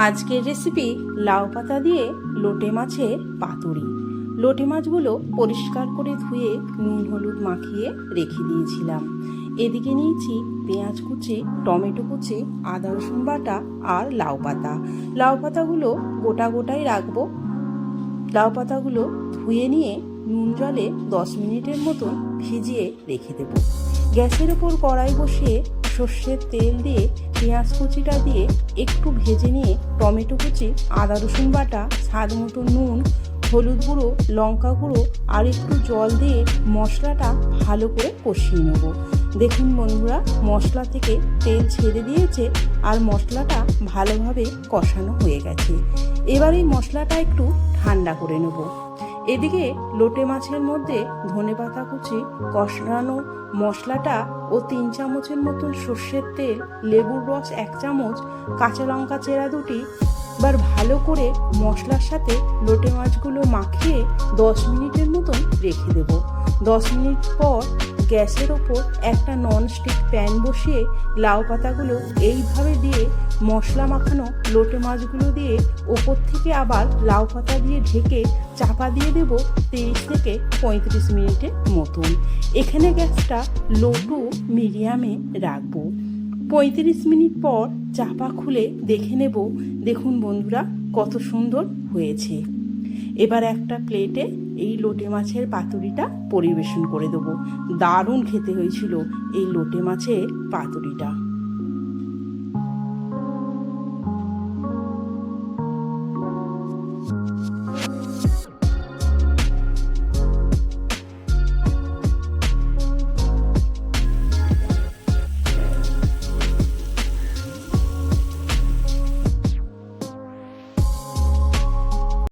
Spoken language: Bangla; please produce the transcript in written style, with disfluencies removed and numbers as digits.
আজকের রেসিপি লাউ পাতা দিয়ে লোটে মাছের পাতুরি। লোটে মাছগুলো পরিষ্কার করে ধুয়ে নুন হলুদ মাখিয়ে রেখে দিয়েছিলাম। এদিকে নিয়েছি পেঁয়াজ কুচি, টমেটো কুচি, আদা রসুন বাটা আর লাউ পাতা। লাউ পাতাগুলো গোটা গোটাই রাখবো। লাউ পাতাগুলো ধুয়ে নিয়ে নুন জলে 10 মিনিটের মতন ভিজিয়ে রেখে দেব। গ্যাসের ওপর কড়াই বসিয়ে সর্ষের তেল দিয়ে পেঁয়াজ কুচিটা দিয়ে একটু ভেজে নিয়ে টমেটো কুচি, আদা রসুন বাটা, স্বাদ মতো নুন, হলুদ গুঁড়ো, লঙ্কা গুঁড়ো আর একটু জল দিয়ে মশলাটা ভালো করে কষিয়ে নেব। দেখুন বন্ধুরা, মশলা থেকে তেল ছেড়ে দিয়েছে আর মশলাটা ভালোভাবে কষানো হয়ে গেছে। এবার এই মশলাটা একটু ঠান্ডা করে নেব। এদিকে লোটে মাছের মধ্যে ধনেপাতা কুচি, কষানো মশলাটা ও 3 চামচের মতন সর্ষের তেল, লেবুর রস 1 চামচ, কাঁচা লঙ্কা চেরা 2টি এবার ভালো করে মশলার সাথে লোটে মাছগুলো মাখিয়ে 10 মিনিটের মতন রেখে দেব। 10 মিনিট পর গ্যাসের ওপর একটা ননস্টিক প্যান বসিয়ে লাউ পাতাগুলো এইভাবে দিয়ে মশলা মাখানো লোটে মাছগুলো দিয়ে ওপর থেকে আবার লাউ পাতা দিয়ে ঢেকে চাপা দিয়ে দেব 30 থেকে 35 মিনিটের মতন। এখানে গ্যাসটা লো টু মিডিয়ামে রাখবো। 35 মিনিট পর চাপা খুলে দেখে নেব। দেখুন বন্ধুরা, কত সুন্দর হয়েছে। এবার একটা প্লেটে এই লোটে মাছের পাতুরিটা পরিবেশন করে দেবো। দারুণ খেতে হয়েছিল এই লোটে মাছের পাতুরিটা।